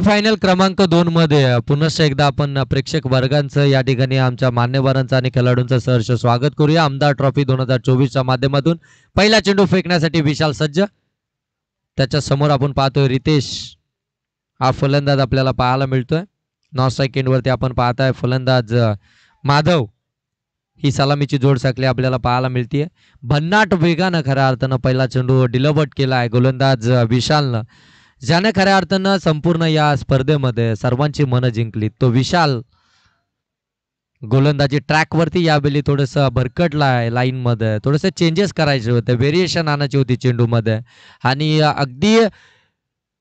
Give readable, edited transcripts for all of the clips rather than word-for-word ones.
Semifinal क्रमांक 2 मध्ये पुनश्च एकदा आपण प्रेक्षक वर्गांचं या ठिकाणी आमच्या मान्यवरांचं आणि खेळाडूंचं सहर्ष स्वागत करूया. आमदार ट्रॉफी 2024च्या माध्यमातून पहिला चेंडू फेकण्यासाठी विशाल सज्ज, त्याच्या समोर आपण पाहतोय रितेश हा फलंदाज आपल्याला पाहायला मिळतोय. नॉन स्ट्राईक एंडवरती आपण पाहताय फलंदाज माधव ही सलामीची जोड साखळी आपल्याला पाहायला मिळतीये. भन्नाट वेगानं खऱ्या अर्थानं पहिला चेंडू डिलिव्हर्ड केला आहे गोलंदाज विशालनं, ज्याने खऱ्या अर्थानं संपूर्ण या स्पर्धेमध्ये सर्वांची मनं जिंकली. तो विशाल गोलंदाजी ट्रॅकवरती यावेळी थोडंसं भरकटला आहे. लाईनमध्ये थोडेसे चेंजेस करायचे होते, व्हेरिएशन आणायची होती चेंडूमध्ये आणि अगदी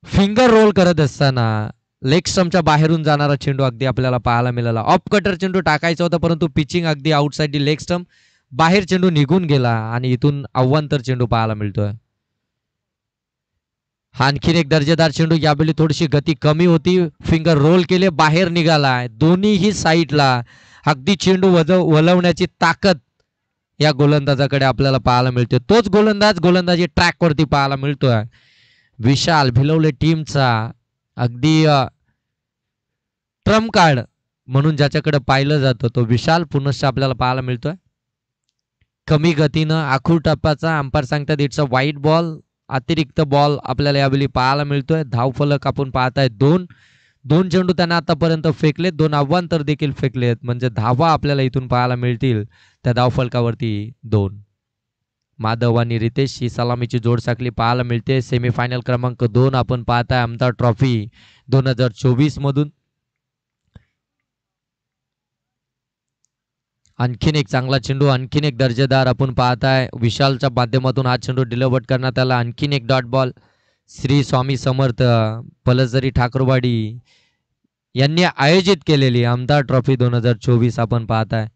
फिंगर रोल करत असताना लेग स्टंपच्या बाहेरून जाणारा चेंडू अगदी आपल्याला पाहायला मिळाला. ऑफ कटर चेंडू टाकायचा होता, परंतु पिचिंग अगदी आउटसाइड लेग स्टंप बाहेर चेंडू निघून गेला आणि इथून अव्वंतर चेंडू पाहायला मिळतोय. आणखीन एक दर्जेदार चेंडू, यावेळी थोडीशी गती कमी होती, फिंगर रोल केले, बाहेर निघालाय. दोन्हीही साईडला अगदी चेंडू वळवण्याची ताकद या गोलंदाजाकडे आपल्याला पाहायला मिळते. तोच गोलंदाज गोलंदाजी ट्रॅकवरती पाहायला मिळतोय. विशाल भिलवले टीमचा अगदी ट्रम्प कार्ड म्हणून ज्याच्याकडे पाहिलं जातं तो विशाल पुनश्च आपल्याला पाहायला मिळतोय. कमी गतीनं आखूड टप्प्याचा, अंपायर सांगतात इट्स अ वाईट बॉल, अतिरिक्त बॉल आपल्याला यावेळी पाहायला मिळतोय. धावफलक आपण पाहताय दोन चेंडू त्यांना आतापर्यंत फेकलेत, 2 अव्वांतर देखील फेकलेत, म्हणजे धावा आपल्याला इथून पाहायला मिळतील त्या धावफलकावरती 2. माधव आणि रितेश ही सलामीची जोड साखळी पाहायला मिळते. सेमीफायनल क्रमांक 2 आपण पाहताय आमदार ट्रॉफी 2024 मधून. आणखीन एक चांगला चेंडू, आणखीन एक दर्जेदार आपण पाहताय विशालच्या माध्यमातून हा चेंडू डिलिव्हर्ड करण्यात आला. आणखीन एक डॉट बॉल. श्री स्वामी समर्थ पलसरी ठाकरवाडी यांनी आयोजित केलेली आमदार ट्रॉफी 2024 आपण पाहताय.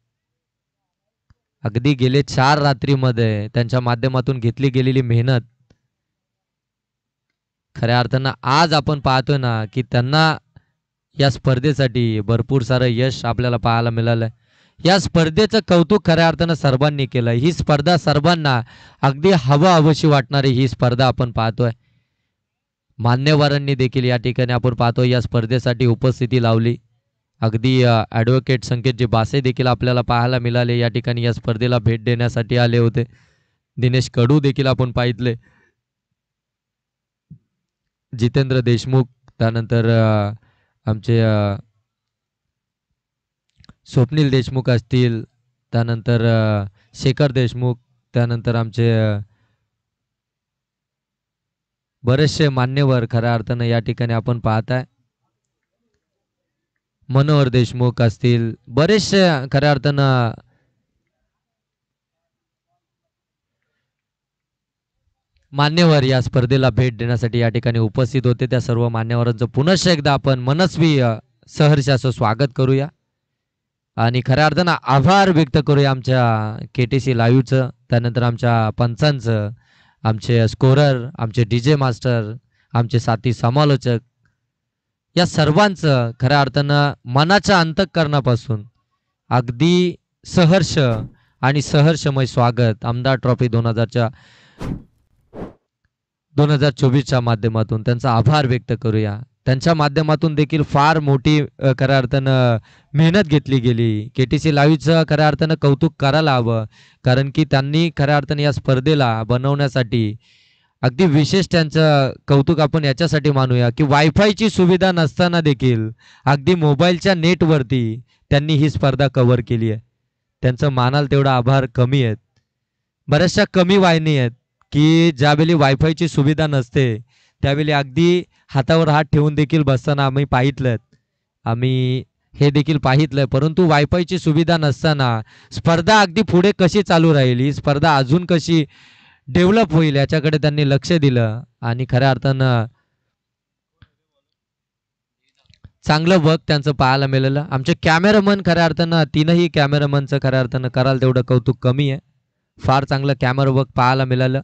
अगदी गेले 4 रात्रीमध्ये त्यांच्या माध्यमातून घेतली गेलेली मेहनत खऱ्या अर्थानं आज आपण पाहतोय ना की त्यांना या स्पर्धेसाठी भरपूर सारं यश आपल्याला पाहायला मिळालंय. या स्पर्धेचं कौतुक खऱ्या अर्थानं सर्वांनी केलं. ही स्पर्धा सर्वांना अगदी हवीशी वाटणारी ही स्पर्धा आपण पाहतोय. मान्यवरांनी देखील या ठिकाणी आपण पाहतोय या स्पर्धेसाठी उपस्थिती लावली. अगदी ॲडव्होकेट संकेतजी बासे देखील आपल्याला पाहायला मिळाले, या ठिकाणी या स्पर्धेला भेट देण्यासाठी आले होते. दिनेश कडू देखील आपण पाहितले, जितेंद्र देशमुख, त्यानंतर आमचे स्वप्नील देशमुख असतील, त्यानंतर शेखर देशमुख, त्यानंतर आमचे बरेचसे मान्यवर खऱ्या अर्थानं या ठिकाणी आपण पाहताय. मनोहर देशमुख असतील, बरेचसे खऱ्या अर्थानं मान्यवर या स्पर्धेला भेट देण्यासाठी या ठिकाणी उपस्थित होते. त्या सर्व मान्यवरांचं पुनश्च एकदा आपण मनस्वी सहर्ष असं स्वागत करूया आणि खऱ्या अर्थानं आभार व्यक्त करूया आमच्या KTC लाईव्हचं, त्यानंतर आमच्या पंचांचं, आमचे स्कोरर, आमचे DJ मास्टर, आमचे साथी समालोचक, या सर्वांचं खऱ्या अर्थानं मनाच्या अंतःकरणापासून अगदी सहर्ष आणि सहर्षमय स्वागत आमदार ट्रॉफी 2024च्या माध्यमातून त्यांचा आभार व्यक्त करूया. त्यांच्या माध्यमातून देखील फार मोठी खऱ्या अर्थानं मेहनत घेतली गेली. KTC लाईव्हचं खऱ्या अर्थानं कौतुक करायला हवं, कारण की त्यांनी खऱ्या अर्थानं या स्पर्धेला बनवण्यासाठी अगदी विशेष त्यांचं कौतुक आपण याच्यासाठी मानूया की वायफायची सुविधा नसताना देखील अगदी मोबाईलच्या नेटवरती त्यांनी ही स्पर्धा कव्हर केली आहे. त्यांचं मानाल तेवढा आभार कमी आहेत. बऱ्याचशा कमी वाहिनी आहेत की ज्यावेळी वायफायची सुविधा नसते त्यावेळी अगदी हातावर हात ठेवून देखील बसताना आम्ही हे देखील पाहितलंय, परंतु वायफायची सुविधा नसताना स्पर्धा अगदी पुढे कशी चालू राहील, ही स्पर्धा अजून कशी डेव्हलप होईल याच्याकडे त्यांनी लक्ष दिलं आणि खऱ्या अर्थानं चांगलं वर्क त्यांचं पाहायला मिळालं. आमचे कॅमेरामन खऱ्या अर्थानं 3ही कॅमेरामनचं खऱ्या अर्थानं कराल तेवढं कौतुक कमी आहे. फार चांगलं कॅमेरा वर्क पाहायला मिळालं.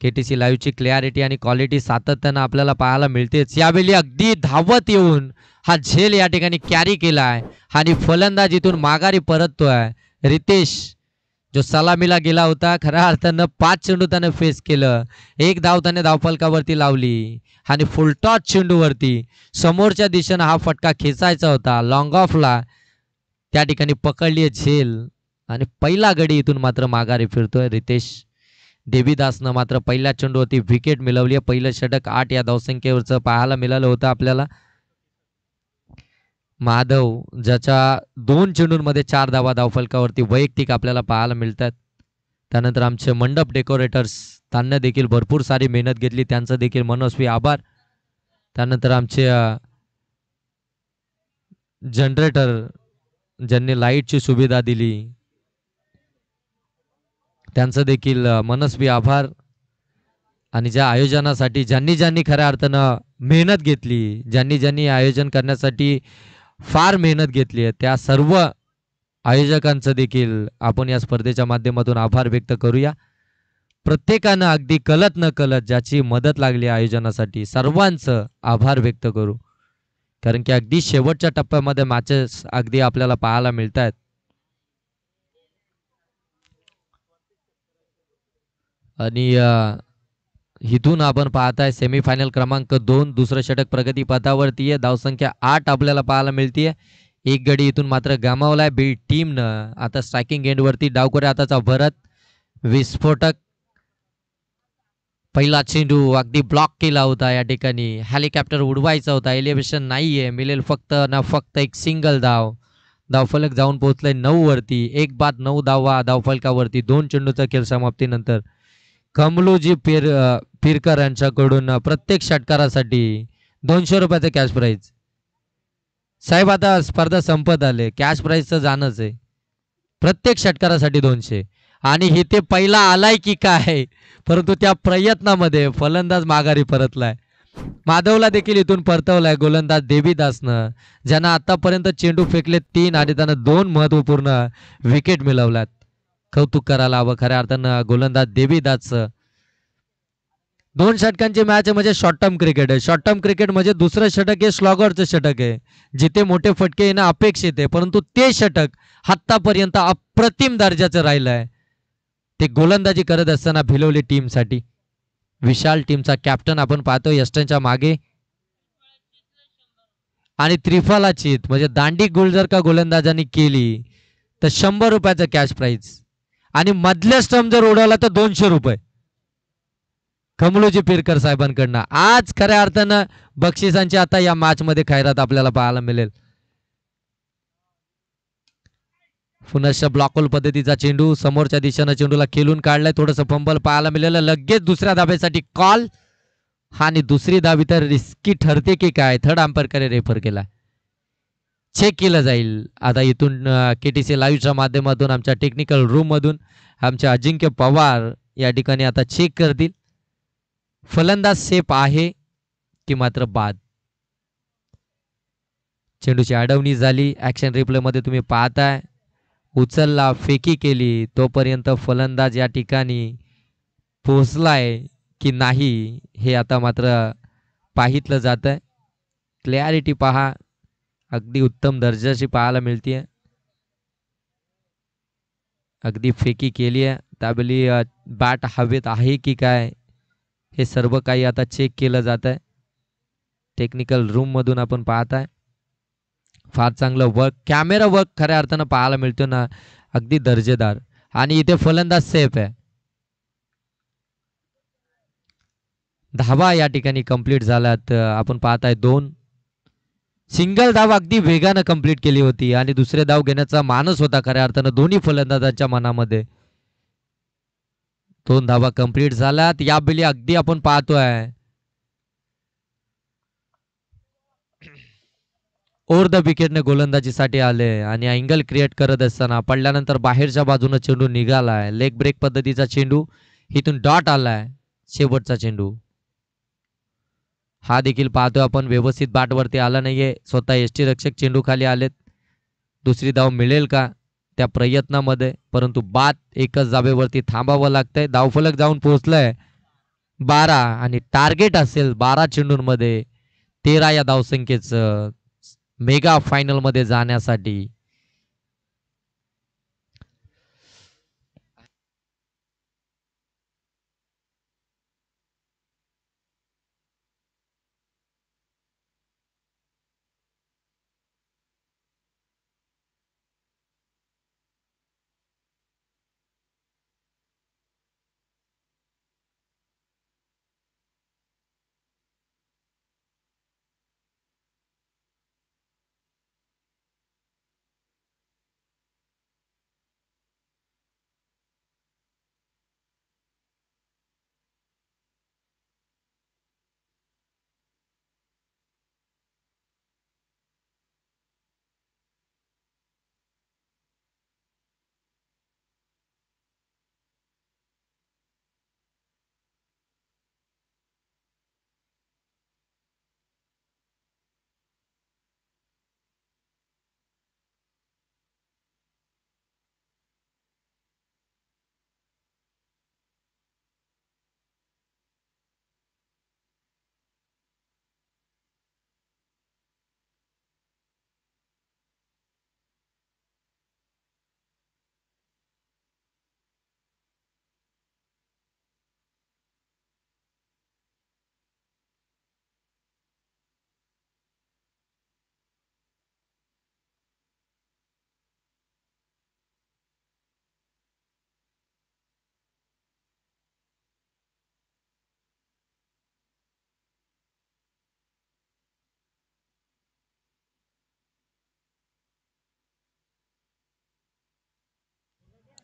KTC लाईव्हची क्लॅरिटी आणि क्वालिटी सातत्यानं आपल्याला पाहायला मिळतेच. यावेळी अगदी धावत येऊन हा झेल या ठिकाणी कॅरी केलाय आणि फलंदाज इथून माघारी परततोय. रितेश जो सलामीला गेला होता, खऱ्या अर्थानं 5 चेंडू त्याने फेस केलं. एक धाव त्याने धावफलकावरती लावली आणि फुलटॉस चेंडूवरती समोरच्या दिशेनं हा फटका खेचायचा होता. लॉंग ऑफला त्या ठिकाणी पकडली झेल आणि पहिला गडी इथून मात्र माघारी फिरतोय. रितेश देवीदासनं मात्र पहिल्या चेंडूवरती विकेट मिळवली आहे. पहिलं षटक 8 या धावसंख्येवरचं पाहायला मिळालं होतं आपल्याला. माधव ज्याच्या 2 चेंडूंमध्ये 4 धावा धावफलकावरती वैयक्तिक आपल्याला पाहायला मिळतात. त्यानंतर आमचे मंडप डेकोरेटर्स त्यांना देखील भरपूर सारी मेहनत घेतली, त्यांचं देखील मनस्वी आभार. त्यानंतर आमचे जनरेटर ज्यांनी लाईटची सुविधा दिली त्यांचं देखील मनस्वी आभार. आणि ज्या आयोजनासाठी ज्यांनी ज्यांनी खऱ्या अर्थानं मेहनत घेतली, ज्यांनी ज्यांनी आयोजन करण्यासाठी फार मेहनत घेतली आहे, त्या सर्व आयोजकांचं देखील आपण या स्पर्धेच्या माध्यमातून आभार व्यक्त करूया. प्रत्येकानं अगदी कळत न कळत ज्याची मदत लागली आयोजनासाठी सर्वांचं आभार व्यक्त करू. कारण की अगदी शेवटच्या टप्प्यामध्ये मॅचेस अगदी आपल्याला पाहायला मिळत आहेत. आणि इथून आपण पाहताय सेमीफायनल क्रमांक 2 दुसरं षटक प्रगती पथावरती आहे. धावसंख्या 8 आपल्याला पाहायला मिळतीये. एक गडी इथून मात्र गमावलाय बी टीमनं. आता स्ट्रायकिंग एंडवरती डावकरे आताचा भरत विस्फोटक पहिला चेंडू अगदी ब्लॉक केला होता. या ठिकाणी हेलिकॉप्टर उडवायचा होता, एलिव्हेशन नाहीये, मिळेल फक्त ना फक्त एक सिंगल धाव. धावफलक जाऊन पोहोचलंय 9 वरती. 1 बाद 9 धावा धावफलकावरती. 2 चेंडूचा खेळ समाप्तीनंतर कमलूजी पिरकर यांच्याकडून प्रत्येक षटकारासाठी 200 रुपयाचं कॅश प्राईज. साहेब आता स्पर्धा संपत आले, कॅश प्राईजचं जाणंच आहे. प्रत्येक षटकारासाठी 200. आणि हे ते पहिला आलाय की काय, परंतु त्या प्रयत्नामध्ये फलंदाज माघारी परतलाय. माधवला देखील इथून परतवलाय गोलंदाज देवीदासनं, ज्यांना आतापर्यंत चेंडू फेकले 3 आणि त्यानं 2 महत्वपूर्ण विकेट मिळवल्यात. कौतुक करायला हवं खऱ्या अर्थानं गोलंदाज देवीदासचं. 2 षटकांची मॅच म्हणजे शॉर्ट टर्म क्रिकेट आहे. शॉर्ट टर्म क्रिकेट म्हणजे दुसरं षटक हे स्लॉगरचं षटक आहे, जिथे मोठे फटके येणं अपेक्षित आहे, परंतु ते षटक आतापर्यंत अप्रतिम दर्जाचं राहिलं आहे. ते गोलंदाजी करत असताना भिलवली टीमसाठी. विशाल टीमचा कॅप्टन आपण पाहतो यष्टनच्या मागे. आणि त्रिफलाचीत म्हणजे दांडी गोल जर का गोलंदाजांनी केली तर 100 रुपयाचं कॅश प्राईज. आणि मधल्या स्टंप जर उडवला तर 200 रुपये कमलोजी पिरकर साहेबांकडनं. आज खऱ्या अर्थानं बक्षिसांची आता या मॅच मध्ये खैरात आपल्याला पाहायला मिळेल. पुनश्च ब्लॉकहोल पद्धतीचा चेंडू समोरच्या दिशेनं चेंडूला खेळून काढलाय. थोडंसं फंबल पाहायला मिळालं. लगेच दुसऱ्या धाब्यासाठी कॉल. आणि दुसरी धाबी तर रिस्की ठरते की काय, थर्ड अंपायरकडे रेफर केला. चेक केलं जाईल आता इथून केटीसी लाईव्हच्या माध्यमातून आमच्या टेक्निकल रूम मधून आमचे अजिंक्य पवार या ठिकाणी आता चेक करतील. फलंदाज सेफ आहे की मात्र बाद. चेंडूची अडवणी झाली. ऍक्शन रिप्ले मध्ये तुम्ही पाहताय. उचलला, फेकी केली, तोपर्यंत फलंदाज या ठिकाणी पोहोचलाय की नाही हे आता मात्र पाहितलं जात आहे. क्लॅरिटी पहा, अगदी उत्तम दर्जाची पाहायला मिळते. अगदी फेकी केली आहे, त्यावेळी बॅट हवेत आहे की काय हे सर्व काही आता चेक केलं जात आहे. टेक्निकल रूम मधून आपण पाहताय. फार चांगलं वर्क, कॅमेरा वर्क खऱ्या अर्थानं पाहायला मिळतो ना, अगदी दर्जेदार. आणि इथे फलंदाज सेफ आहे. धावा या ठिकाणी कंप्लीट झाल्यात. आपण पाहताय 2 सिंगल धाव अगदी वेगानं कंप्लीट केली होती आणि दुसरे धाव घेण्याचा मानस होता खऱ्या अर्थानं दोन्ही फलंदाजांच्या मनामध्ये. 2 धावा कंप्लीट झाल्यात. यावेळी अगदी आपण पाहतोय ओव्हर द विकेटने गोलंदाजीसाठी आले आणि अँगल क्रिएट करत असताना पडल्यानंतर बाहेरच्या बाजूने चेंडू निघालाय. लेग ब्रेक पद्धतीचा चेंडू, इथून डॉट आलाय. शेवटचा चेंडू हा देखील पाहतोय आपण, व्यवस्थित बॅटवरती आला नाहीये. स्वतः यष्टी रक्षक चेंडू खाली आलेत. दुसरी धाव मिळेल का त्या प्रयत्नामध्ये, परंतु बाद. एकच धावेवरती थांबावं लागतंय. धावफलक जाऊन पोहोचलाय 12 आणि टार्गेट असेल 12 चेंडूंमध्ये 13 या धावसंख्येचं मेगा फायनल मध्ये जाण्यासाठी.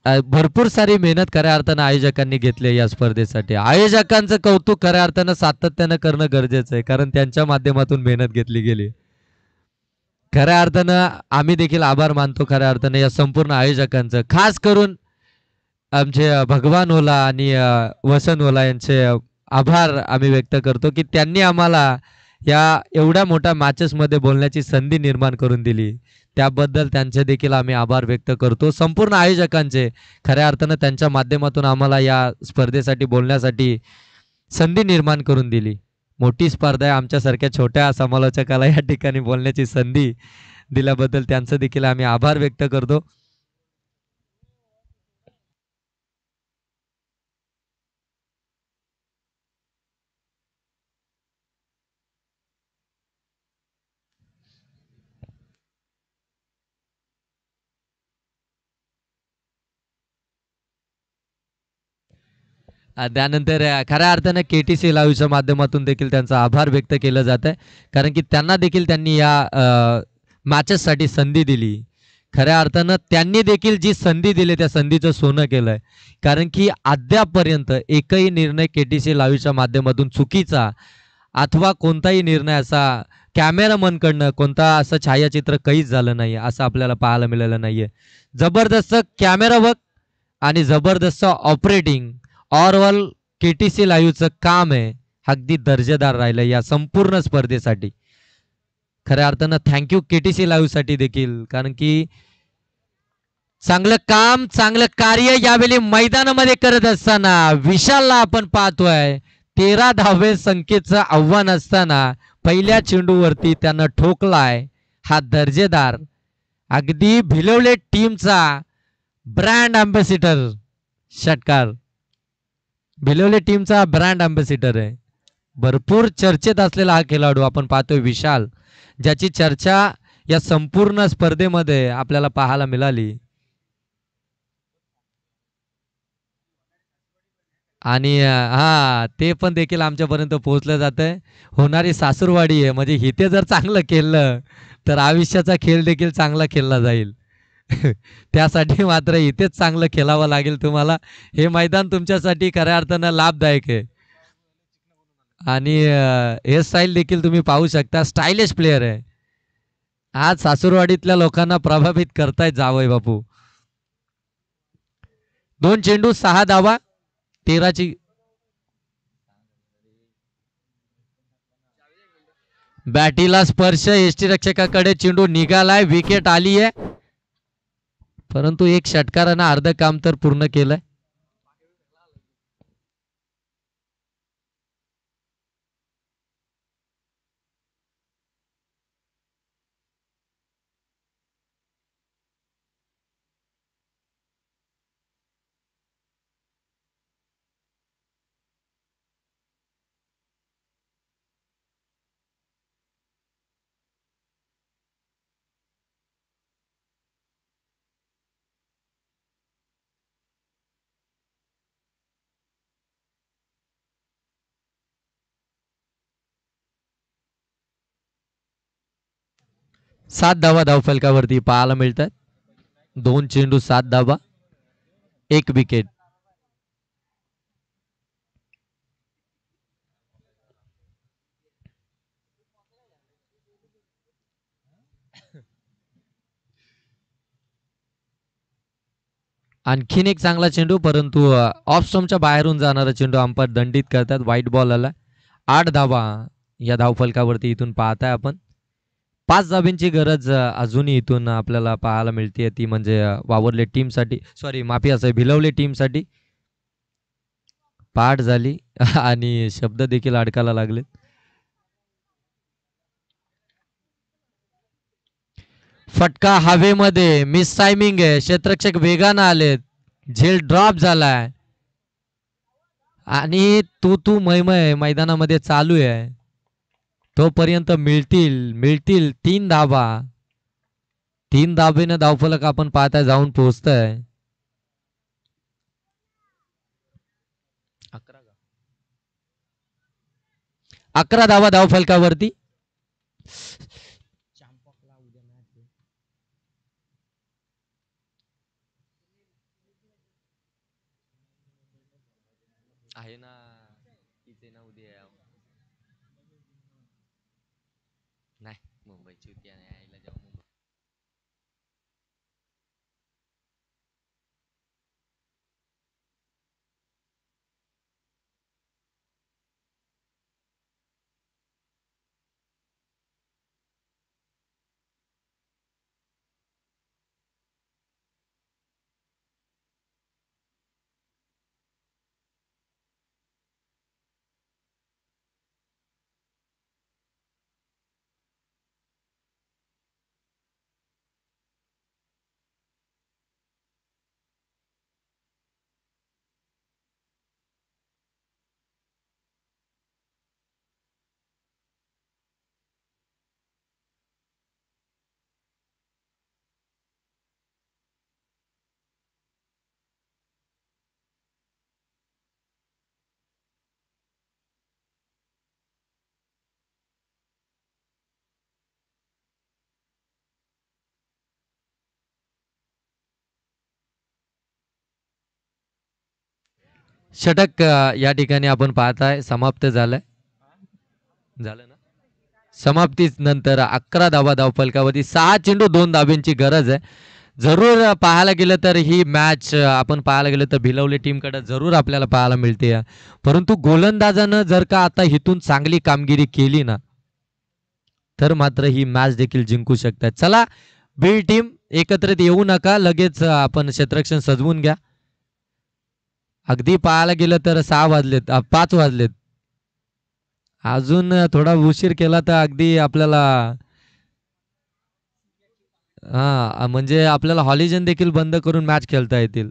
भरपूर सारी मेहनत खऱ्या अर्थानं आयोजकांनी घेतली या स्पर्धेसाठी. आयोजकांचं कौतुक खऱ्या अर्थानं सातत्यानं करणं गरजेचं आहे, कारण त्यांच्या माध्यमातून मेहनत घेतली गेली. खऱ्या अर्थानं आम्ही देखील आभार मानतो खऱ्या अर्थानं या संपूर्ण आयोजकांचं, खास करून आमचे भगवान ओला आणि वसंत ओला यांचे आभार आम्ही व्यक्त करतो की त्यांनी आम्हाला या एवढ्या मोठ्या मॅचेसमध्ये बोलण्याची संधी निर्माण करून दिली. त्याबद्दल त्यांचे देखील आम्ही आभार व्यक्त करतो. संपूर्ण आयोजकांचे खऱ्या अर्थानं त्यांच्या माध्यमातून आम्हाला या स्पर्धेसाठी बोलण्यासाठी संधी निर्माण करून दिली. मोठी स्पर्धा आहे, आमच्यासारख्या छोट्या समालोचकाला या ठिकाणी बोलण्याची संधी दिल्याबद्दल त्यांचं देखील आम्ही आभार व्यक्त करतो. त्यानंतर खऱ्या अर्थानं KTC लाईव्हच्या माध्यमातून देखील त्यांचा आभार व्यक्त केलं जात आहे, कारण की त्यांना देखील त्यांनी या मॅचेससाठी संधी दिली. खऱ्या अर्थानं त्यांनी देखील जी संधी दिली त्या संधीचं सोनं केलंय, कारण की अद्यापपर्यंत एकही निर्णय KTC लाईव्हच्या माध्यमातून चुकीचा अथवा कोणताही निर्णय असा कॅमेरामनकडनं कोणता असं छायाचित्र काहीच झालं नाही असं आपल्याला पाहायला मिळालं नाहीये. जबरदस्त कॅमेरा वर्क आणि जबरदस्त ऑपरेटिंग ऑल KTC लाईव्हचं काम आहे अगदी दर्जेदार राहिलं या संपूर्ण स्पर्धेसाठी. खऱ्या अर्थानं थँक्यू KTC लाईव्हसाठी देखील, कारण की चांगलं काम चांगलं कार्य यावेळी मैदानामध्ये करत असताना विशालला आपण पाहतोय 13 धावे संख्येचं आव्हान असताना पहिल्या चेंडूवरती त्यानं ठोकलाय हा दर्जेदार अगदी भिलवले टीमचा ब्रँड अँबॅसिडर षटकार. भिलवले टीमचा ब्रँड अँबॅसिडर आहे. भरपूर चर्चेत असलेला हा खेळाडू आपण पाहतोय विशाल, ज्याची चर्चा या संपूर्ण स्पर्धेमध्ये आपल्याला पाहायला मिळाली. आणि हा ते पण देखील आमच्यापर्यंत पोहोचलं जातंय. होणारी सासूरवाडी आहे, म्हणजे इथे जर चांगलं खेळलं तर आयुष्याचा खेळ देखील चांगला खेळला जाईल. त्यासाठी मात्र इथेच चांगलं खेळावं लागेल तुम्हाला. हे मैदान तुमच्यासाठी खऱ्या अर्थानं लाभदायक आहे. आणि हे स्टाईल देखील तुम्ही पाहू शकता, स्टायलिश प्लेयर आहे. आज सासूरवाडीतल्या लोकांना प्रभावित करतायत जावई बापू. 2 चेंडू 6 धावा 13ची बॅटीला स्पर्श, यष्टीरक्षकाकडे चेंडू निघालाय, विकेट आली आहे, परंतु एक षटकारानं अर्ध काम तर पूर्ण केलंय. सात धावा धावफलकावरती पाहायला मिळतात. 2 चेंडू 7 धावा 1 विकेट. आणखीन एक चांगला चेंडू, परंतु ऑफ स्टंपच्या बाहेरून जाणारा चेंडू अंपायर दंडित करतात. व्हाईट बॉल आला. 8 धावा या धावफलकावरती इथून पाहताय आपण. 5 धाब्यांची गरज अजूनही इथून आपल्याला पाहायला मिळते, ती म्हणजे वावरले टीमसाठी, सॉरी माफी असं भिलवले टीमसाठी. पाठ झाली आणि शब्द देखील अडकायला लागले. फटका हवेमध्ये, मिस टायमिंग आहे, क्षेत्ररक्षक वेगानं आलेत, झेल ड्रॉप झालाय आणि तू मयमय मैदानामध्ये चालू आहे. तोपर्यंत मिळतील 3 धाबा. 3 धाबेनं धावफलक आपण पाहताय जाऊन पोहोचतंय. 11 धावा धावफलकावरती. आहे ना तिचे ना उद्या नाही मुंबईची उद्या नाही आईला जाऊ मुंबई. षटक या ठिकाणी आपण पाहताय समाप्त झालंय. झालं ना. समाप्तीच नंतर 11 धावा धावफलकावरती 6 चेंडू 2 धाब्यांची गरज आहे. जरूर पाहायला गेलं तर ही मॅच आपण पाहायला गेलं तर भिलवले टीमकडे जरूर आपल्याला पाहायला मिळते. परंतु गोलंदाजानं जर का आता इथून चांगली कामगिरी केली ना तर मात्र ही मॅच देखील जिंकू शकतात. चला बीड टीम एकत्रित येऊ नका, लगेच आपण क्षेत्ररक्षण सजवून घ्या. अगदी पाहायला गेलं तर 6 वाजलेत 5 वाजलेत. अजून थोडा उशीर केला तर अगदी आपल्याला हा म्हणजे आपल्याला हॉलिजन देखील बंद करून मॅच खेळता येतील.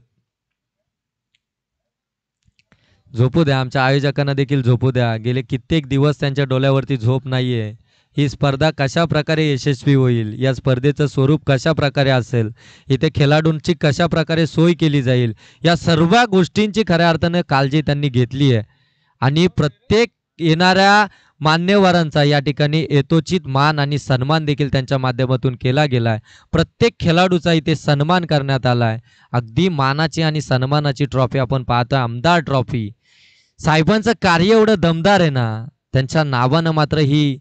झोपू द्या, आमच्या आयोजकांना देखील झोपू द्या. गेले कित्येक दिवस त्यांच्या डोळ्यावरती झोप नाहीये. ही स्पर्धा कशा प्रकारे यशस्वी होईल, या स्पर्धेचं स्वरूप कशा प्रकारे असेल, इथे खेळाडूंची कशा प्रकारे सोय केली जाईल, या सर्व गोष्टींची खऱ्या अर्थाने काळजी त्यांनी घेतली आहे. आणि प्रत्येक येणाऱ्या मान्यवरांचा या ठिकाणी यथोचित मान आणि सन्मान देखील त्यांच्या माध्यमातून केला गेलाय. प्रत्येक खेळाडूचा इथे सन्मान करण्यात आलाय. अगदी मानाची आणि सन्मानाची ट्रॉफी आपण पाहतोय, आमदार ट्रॉफी. साहेबांचं कार्य एवढं दमदार आहे ना, त्यांच्या नावानं मात्र ही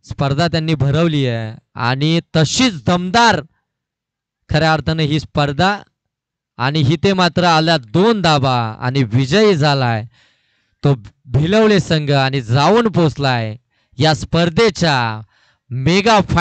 स्पर्धा त्यांनी भरवली आहे. आणि तशीच दमदार खऱ्या अर्थाने ही स्पर्धा, आणि इथे मात्र आल्या 2 धाबा आणि विजयी झालाय तो भिलवले संघ आणि जाऊन पोचलाय या स्पर्धेच्या मेगा